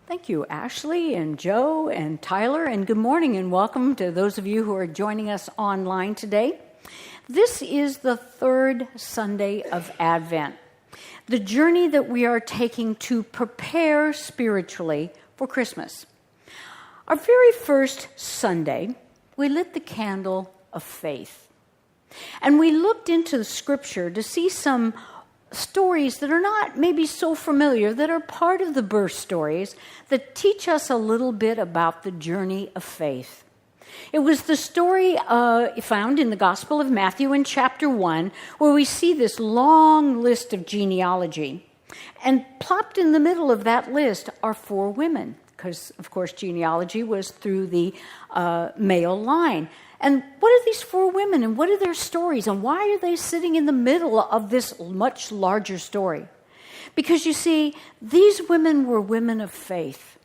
Thank you, Ashley and Joe and Tyler, and good morning and welcome to those of you who are joining us online today. This is the third Sunday of Advent, the journey that we are taking to prepare spiritually for Christmas. Our very first Sunday, we lit the candle of faith, and we looked into the Scripture to see some stories that are not maybe so familiar, that are part of the birth stories, that teach us a little bit about the journey of faith. It was the story found in the Gospel of Matthew in chapter 1, where we see this long list of genealogy. And plopped in the middle of that list are 4 women, because, of course, genealogy was through the male line. And what are these 4 women, and what are their stories, and why are they sitting in the middle of this much larger story? Because, you see, these women were women of faith.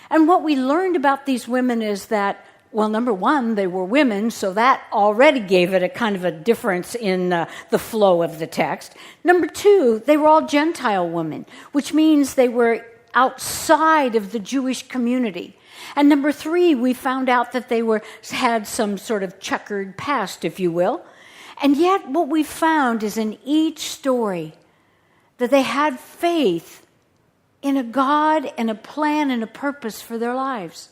And what we learned about these women is that, well, number one, they were women, so that already gave it a kind of a difference in the flow of the text. Number 2, they were all Gentile women, which means they were outside of the Jewish community. And number 3, we found out that they had some sort of checkered past, if you will. And yet what we found is in each story that they had faith in a God and a plan and a purpose for their lives.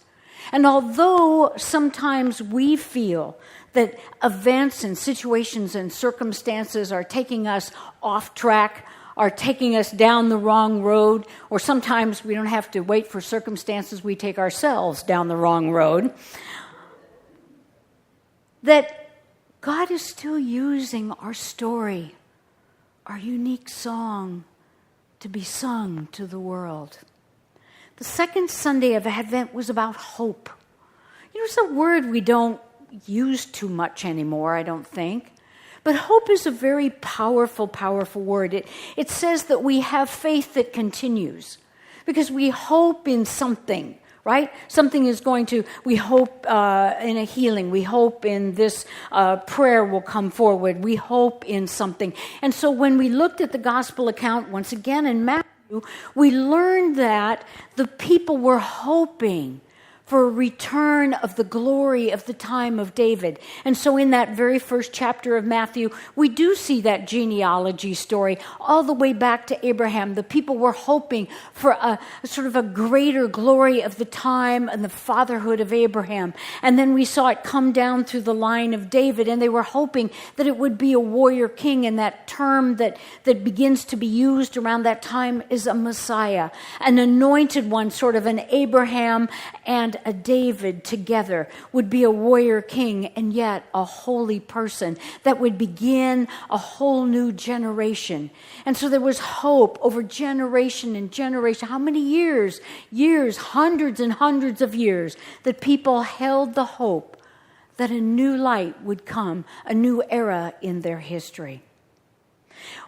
And although sometimes we feel that events and situations and circumstances are taking us off track, are taking us down the wrong road, or sometimes we don't have to wait for circumstances, we take ourselves down the wrong road, that God is still using our story, our unique song, to be sung to the world. The second Sunday of Advent was about hope. You know, it's a word we don't use too much anymore, I don't think. But hope is a very powerful, powerful word. It says that we have faith that continues because we hope in something, right? Something is going to, we hope in a healing. We hope in this prayer will come forward. We hope in something. And so when we looked at the gospel account once again in Matthew, we learned that the people were hoping for a return of the glory of the time of David. And so in that very first chapter of Matthew, we do see that genealogy story all the way back to Abraham. The people were hoping for a sort of a greater glory of the time and the fatherhood of Abraham. And then we saw it come down through the line of David, and they were hoping that it would be a warrior king, and that term that begins to be used around that time is a Messiah, an anointed one, sort of an Abraham and a David together would be a warrior king and yet a holy person that would begin a whole new generation. And so there was hope over generation and generation. How many years? Years, hundreds and hundreds of years that people held the hope that a new light would come, a new era in their history.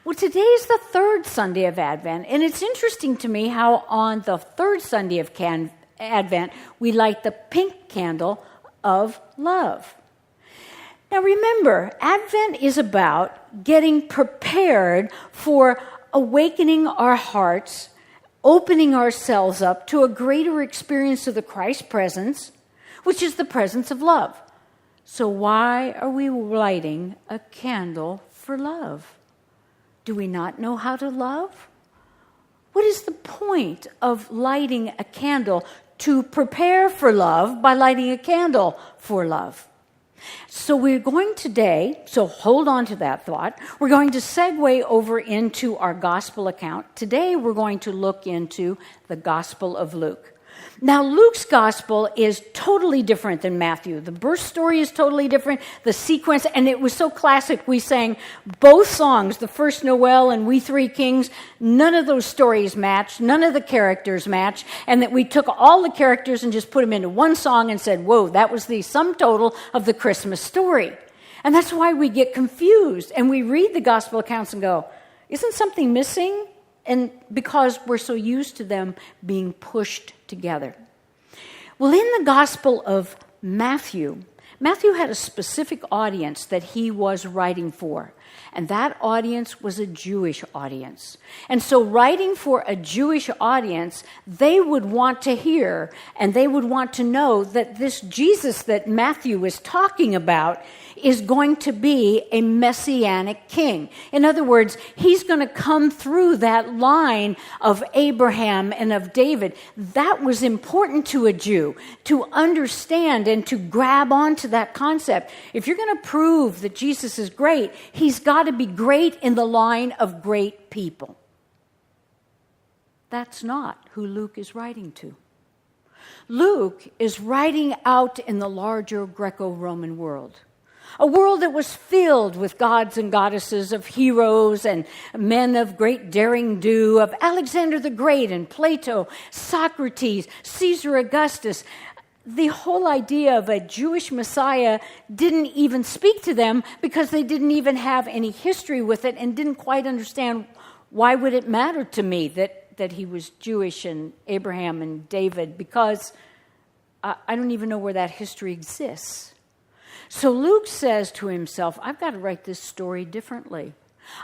Well, today is the third Sunday of Advent, and it's interesting to me how on the third Sunday of Advent, we light the pink candle of love. Now remember, Advent is about getting prepared for awakening our hearts, opening ourselves up to a greater experience of the Christ presence, which is the presence of love. So why are we lighting a candle for love? Do we not know how to love? What is the point of lighting a candle to prepare for love by lighting a candle for love? So we're going today, so hold on to that thought. We're going to segue over into our gospel account. Today we're going to look into the Gospel of Luke. Now, Luke's gospel is totally different than Matthew. The birth story is totally different, the sequence, and it was so classic. We sang both songs, the first Noel and We Three Kings. None of those stories matched, none of the characters matched, and that we took all the characters and just put them into one song and said, whoa, that was the sum total of the Christmas story. And that's why we get confused, and we read the gospel accounts and go, isn't something missing? And because we're so used to them being pushed together. Well, in the Gospel of Matthew had a specific audience that he was writing for. And that audience was a Jewish audience. And so writing for a Jewish audience, they would want to hear and they would want to know that this Jesus that Matthew is talking about is going to be a messianic king. In other words, he's going to come through that line of Abraham and of David. That was important to a Jew, to understand and to grab onto that concept. If you're going to prove that Jesus is great, he's got to be great in the line of great people. That's not who Luke is writing to. Luke is writing out in the larger Greco-Roman world. A world that was filled with gods and goddesses, of heroes and men of great daring do, of Alexander the Great and Plato, Socrates, Caesar Augustus. The whole idea of a Jewish Messiah didn't even speak to them because they didn't even have any history with it and didn't quite understand why would it matter to me that he was Jewish and Abraham and David, because I don't even know where that history exists. So Luke says to himself, I've got to write this story differently.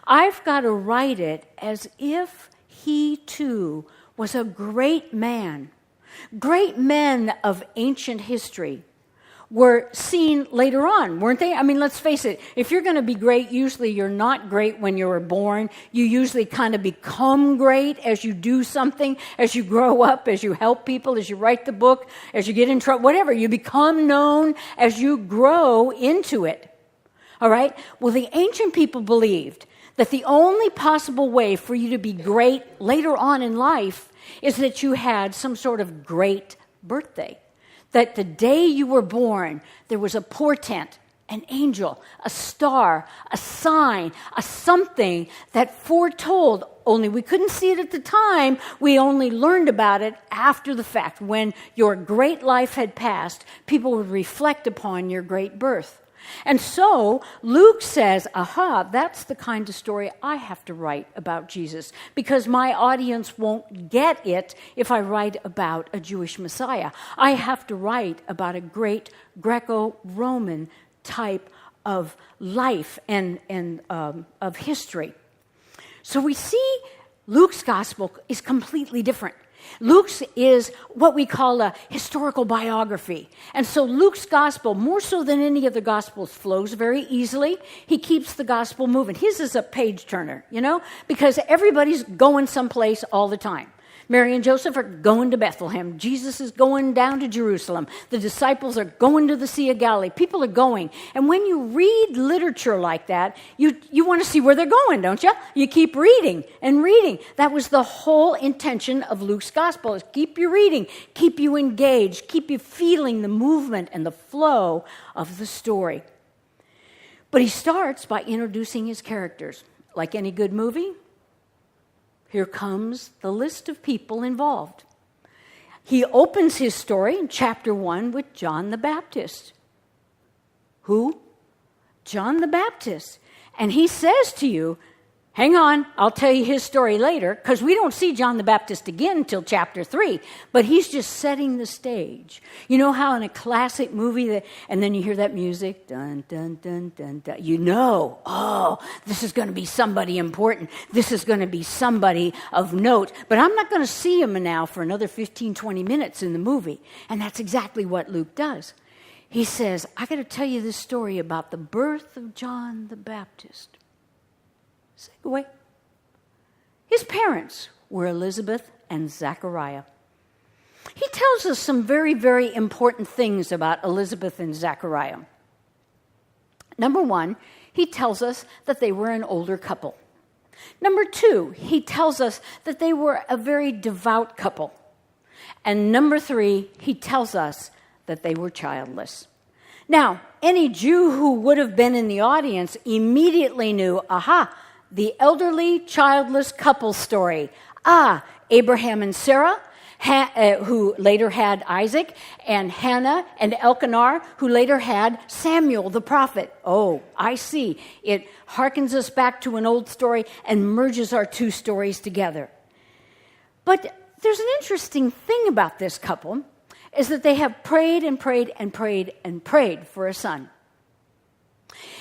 I've got to write it as if he too was a great man. Great men of ancient history were seen later on, weren't they? I mean, let's face it, if you're going to be great, usually you're not great when you were born. You usually kind of become great as you do something, as you grow up, as you help people, as you write the book, as you get in trouble, whatever. You become known as you grow into it. All right? Well, the ancient people believed that the only possible way for you to be great later on in life is that you had some sort of great birthday. That the day you were born, there was a portent, an angel, a star, a sign, a something that foretold, only we couldn't see it at the time, we only learned about it after the fact. When your great life had passed, people would reflect upon your great birth. And so Luke says, aha, that's the kind of story I have to write about Jesus, because my audience won't get it if I write about a Jewish Messiah. I have to write about a great Greco-Roman type of life and of history. So we see Luke's gospel is completely different. Luke's is what we call a historical biography. And so Luke's gospel, more so than any other gospels, flows very easily. He keeps the gospel moving. His is a page turner, because everybody's going someplace all the time. Mary and Joseph are going to Bethlehem. Jesus is going down to Jerusalem. The disciples are going to the Sea of Galilee. People are going. And when you read literature like that, you want to see where they're going, don't you? You keep reading and reading. That was the whole intention of Luke's gospel, is keep you reading, keep you engaged, keep you feeling the movement and the flow of the story. But he starts by introducing his characters. Like any good movie, here comes the list of people involved. He opens his story in chapter 1 with John the Baptist. Who? John the Baptist. And he says to you, hang on, I'll tell you his story later, because we don't see John the Baptist again until chapter 3, but he's just setting the stage. You know how in a classic movie, and then you hear that music, dun, dun, dun, dun, dun, oh, this is going to be somebody important. This is going to be somebody of note, but I'm not going to see him now for another 15, 20 minutes in the movie. And that's exactly what Luke does. He says, I got to tell you this story about the birth of John the Baptist. Segue. His parents were Elizabeth and Zechariah. He tells us some very, very important things about Elizabeth and Zechariah. Number one, he tells us that they were an older couple. Number two, he tells us that they were a very devout couple. And number three, he tells us that they were childless. Now, any Jew who would have been in the audience immediately knew, aha, the elderly, childless couple story. Abraham and Sarah, who later had Isaac, and Hannah and Elkanah, who later had Samuel the prophet. Oh, I see. It harkens us back to an old story and merges our two stories together. But there's an interesting thing about this couple, is that they have prayed and prayed and prayed and prayed for a son.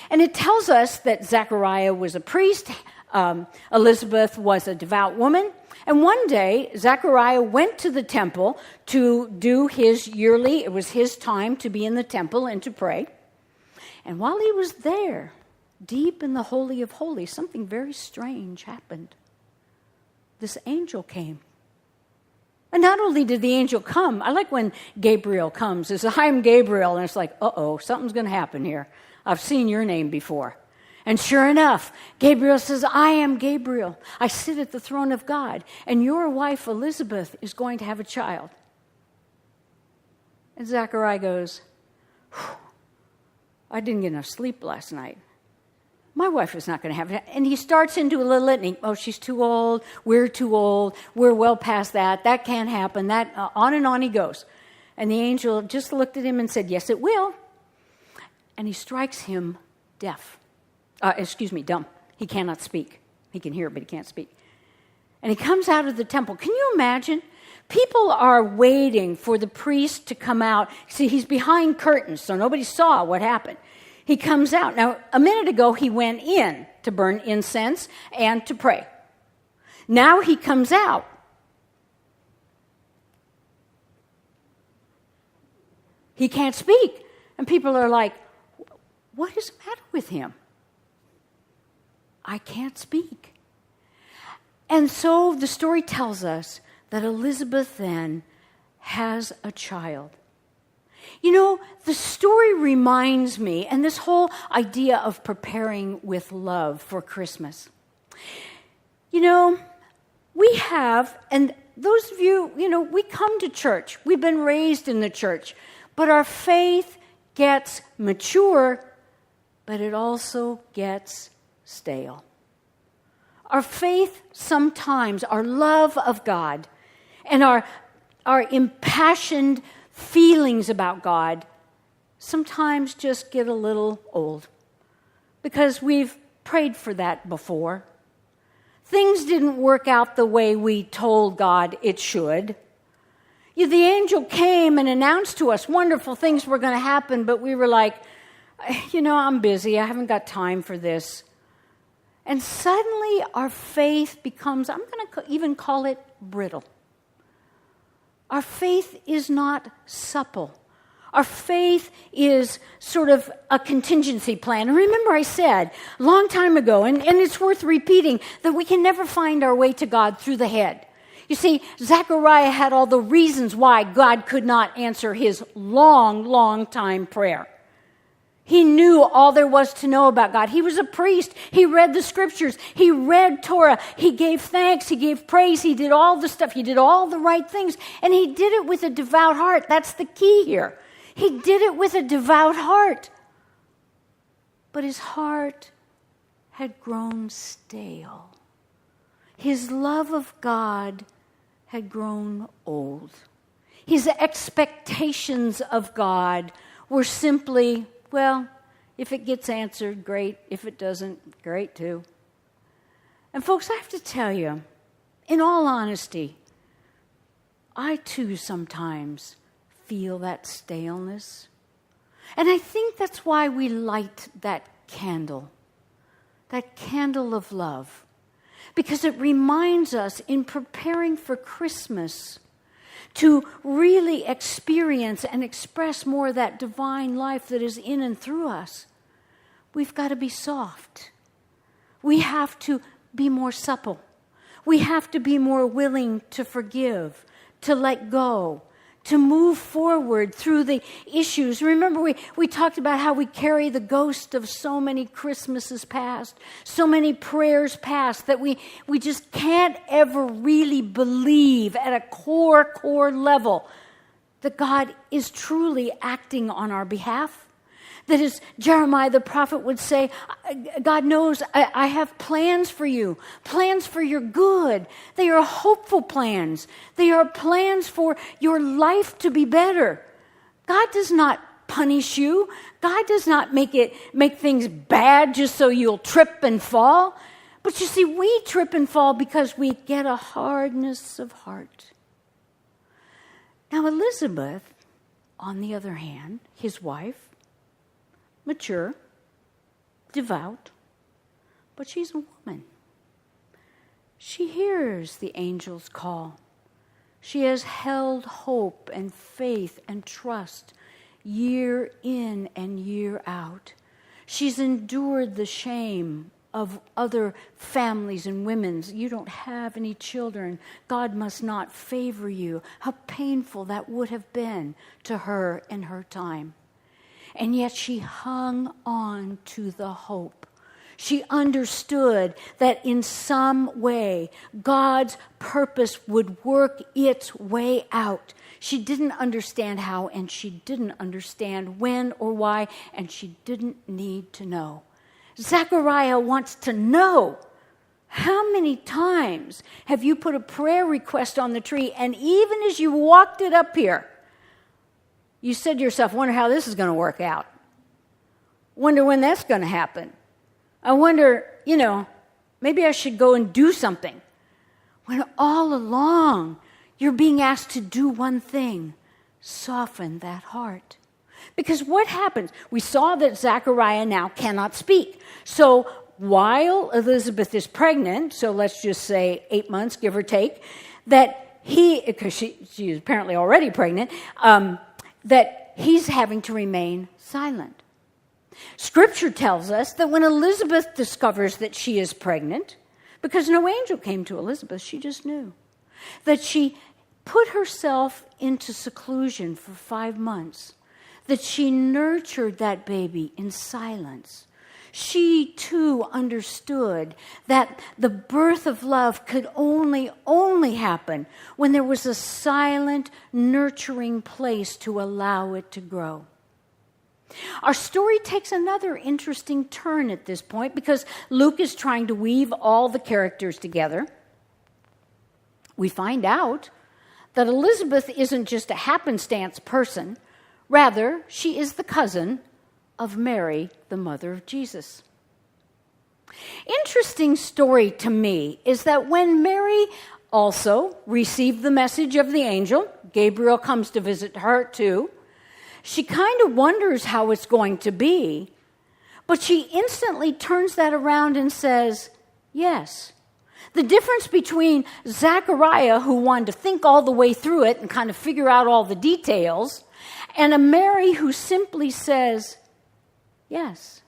And it tells us that Zechariah was a priest, Elizabeth was a devout woman, and one day Zechariah went to the temple to do his yearly, it was his time to be in the temple and to pray. And while he was there, deep in the Holy of Holies, something very strange happened. This angel came. And not only did the angel come, I like when Gabriel comes. It's "Hi, I'm Gabriel," and it's like, uh-oh, something's going to happen here. I've seen your name before. And sure enough, Gabriel says, "I am Gabriel. I sit at the throne of God, and your wife Elizabeth is going to have a child." And Zechariah goes, "I didn't get enough sleep last night. My wife is not going to have it." And he starts into a little litany. "Oh, she's too old. We're too old. We're well past that. That can't happen." That on and on he goes. And the angel just looked at him and said, "Yes, it will." And he strikes him dumb. He cannot speak. He can hear, but he can't speak. And he comes out of the temple. Can you imagine? People are waiting for the priest to come out. See, he's behind curtains, so nobody saw what happened. He comes out. Now, a minute ago, he went in to burn incense and to pray. Now he comes out. He can't speak. And people are like, "What is the matter with him?" "I can't speak." And so the story tells us that Elizabeth then has a child. You know, the story reminds me, and this whole idea of preparing with love for Christmas. You know, we have, and those of you, we come to church. We've been raised in the church. But our faith gets mature, but it also gets stale. Our faith sometimes, our love of God, and our impassioned feelings about God sometimes just get a little old because we've prayed for that before. Things didn't work out the way we told God it should. The angel came and announced to us wonderful things were going to happen, but we were like, I'm busy. I haven't got time for this. And suddenly our faith becomes, I'm going to even call it brittle. Our faith is not supple. Our faith is sort of a contingency plan. And remember I said a long time ago, and it's worth repeating, that we can never find our way to God through the head. You see, Zechariah had all the reasons why God could not answer his long time prayer. He knew all there was to know about God. He was a priest. He read the scriptures. He read Torah. He gave thanks. He gave praise. He did all the stuff. He did all the right things. And he did it with a devout heart. That's the key here. He did it with a devout heart. But his heart had grown stale. His love of God had grown old. His expectations of God were simply, well, if it gets answered, great. If it doesn't, great too. And folks, I have to tell you, in all honesty, I too sometimes feel that staleness. And I think that's why we light that candle of love. Because it reminds us in preparing for Christmas to really experience and express more of that divine life that is in and through us. We've got to be soft. We have to be more supple. We have to be more willing to forgive, to let go, to move forward through the issues. Remember, we talked about how we carry the ghost of so many Christmases past, so many prayers past, that we just can't ever really believe at a core level that God is truly acting on our behalf. That is, Jeremiah the prophet would say, God knows I have plans for you, plans for your good. They are hopeful plans. They are plans for your life to be better. God does not punish you. God does not make things bad just so you'll trip and fall. But you see, we trip and fall because we get a hardness of heart. Now, Elizabeth, on the other hand, his wife, mature, devout, but she's a woman. She hears the angel's call. She has held hope and faith and trust year in and year out. She's endured the shame of other families and women's. You don't have any children. God must not favor you. How painful that would have been to her in her time. And yet she hung on to the hope. She understood that in some way God's purpose would work its way out. She didn't understand how, and she didn't understand when or why, and she didn't need to know. Zechariah wants to know, how many times have you put a prayer request on the tree, and even as you walked it up here, you said to yourself, wonder how this is going to work out. Wonder when that's going to happen. I wonder, maybe I should go and do something. When all along you're being asked to do one thing, soften that heart. Because what happens? We saw that Zechariah now cannot speak. So while Elizabeth is pregnant, so let's just say 8 months, give or take, that because she is apparently already pregnant, that he's having to remain silent. Scripture tells us that when Elizabeth discovers that she is pregnant, because no angel came to Elizabeth, she just knew, that she put herself into seclusion for 5 months, that she nurtured that baby in silence. She too understood that the birth of love could only happen when there was a silent, nurturing place to allow it to grow. Our story takes another interesting turn at this point because Luke is trying to weave all the characters together. We find out that Elizabeth isn't just a happenstance person. Rather, she is the cousin of Mary, the mother of Jesus. Interesting story to me is that when Mary also received the message of the angel, Gabriel comes to visit her too, she kind of wonders how it's going to be, but she instantly turns that around and says, yes. The difference between Zechariah, who wanted to think all the way through it and kind of figure out all the details, and a Mary who simply says, yes,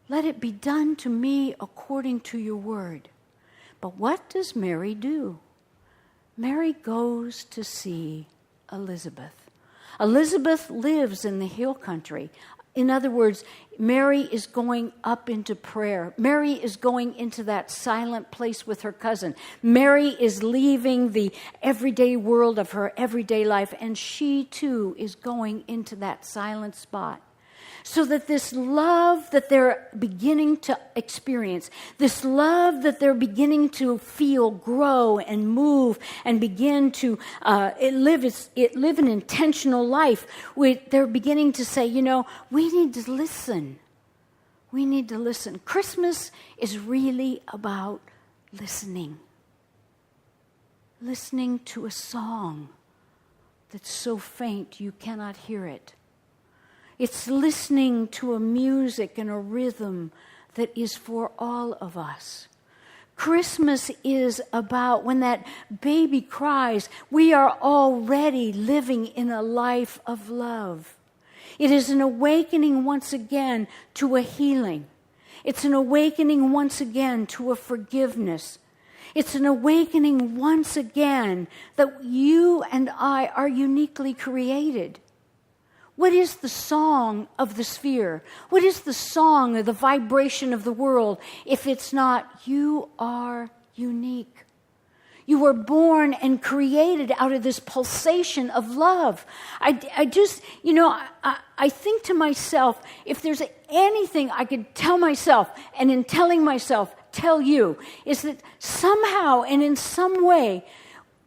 let it be done to me according to your word. But what does Mary do? Mary goes to see Elizabeth. Elizabeth lives in the hill country. In other words, Mary is going up into prayer. Mary is going into that silent place with her cousin. Mary is leaving the everyday world of her everyday life, and she too is going into that silent spot. So that this love that they're beginning to experience, this love that they're beginning to feel grow and move and begin to live an intentional life, they're beginning to say, we need to listen. We need to listen. Christmas is really about listening. Listening to a song that's so faint you cannot hear it. It's listening to a music and a rhythm that is for all of us. Christmas is about when that baby cries, we are already living in a life of love. It is an awakening once again to a healing. It's an awakening once again to a forgiveness. It's an awakening once again that you and I are uniquely created. What is the song of the sphere? What is the song or the vibration of the world if it's not, you are unique? You were born and created out of this pulsation of love. I think to myself, if there's anything I could tell myself, and in telling myself, tell you, is that somehow and in some way,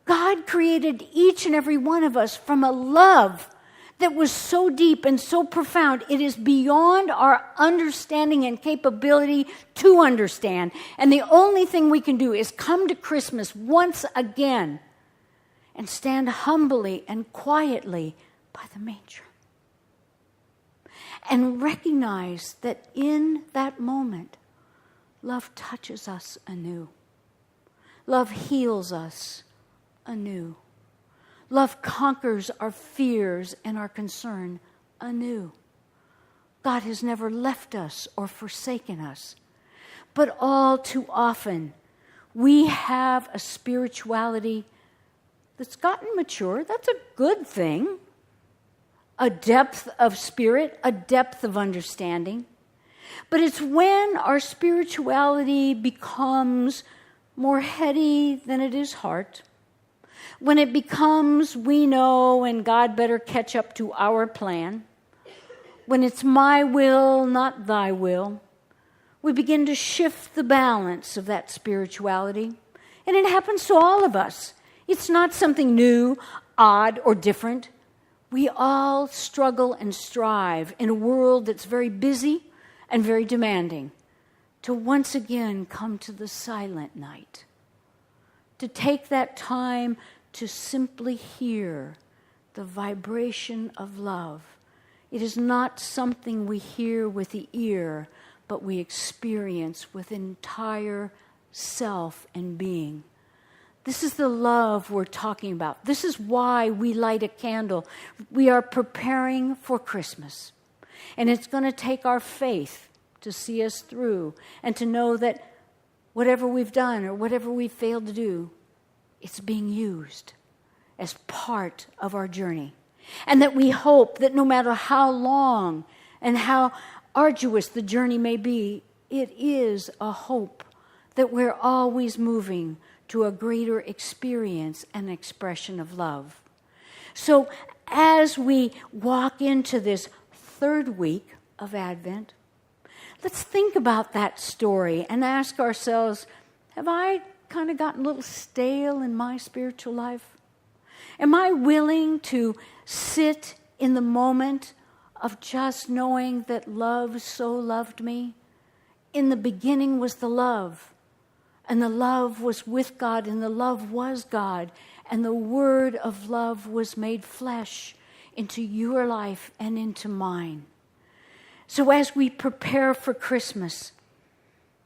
God created each and every one of us from a love that was so deep and so profound, it is beyond our understanding and capability to understand. And the only thing we can do is come to Christmas once again and stand humbly and quietly by the manger. and recognize that in that moment, love touches us anew. Love heals us anew. Love conquers our fears and our concern anew. God has never left us or forsaken us. But all too often, we have a spirituality that's gotten mature. That's a good thing. A depth of spirit, a depth of understanding. But it's when our spirituality becomes more heady than it is heart. When it becomes, we know, and God better catch up to our plan. When it's my will, not thy will. We begin to shift the balance of that spirituality. And it happens to all of us. It's not something new, odd, or different. We all struggle and strive in a world that's very busy and very demanding to once again come to the silent night, to take that time to simply hear the vibration of love. It is not something we hear with the ear, but we experience with entire self and being. This is the love we're talking about. This is why we light a candle. We are preparing for Christmas. And it's going to take our faith to see us through and to know that whatever we've done or whatever we've failed to do, it's being used as part of our journey. And that we hope that no matter how long and how arduous the journey may be, it is a hope that we're always moving to a greater experience and expression of love. So as we walk into this third week of Advent, let's think about that story and ask ourselves, have I kind of gotten a little stale in my spiritual life? Am I willing to sit in the moment of just knowing that love so loved me? In the beginning was the love. And the love was with God, and the love was God. And the word of love was made flesh into your life and into mine. So as we prepare for Christmas,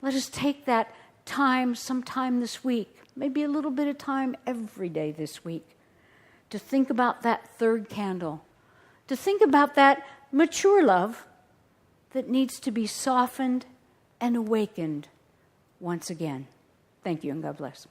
let us take that time, sometime this week, maybe a little bit of time every day this week, to think about that third candle, to think about that mature love that needs to be softened and awakened once again. Thank you, and God bless.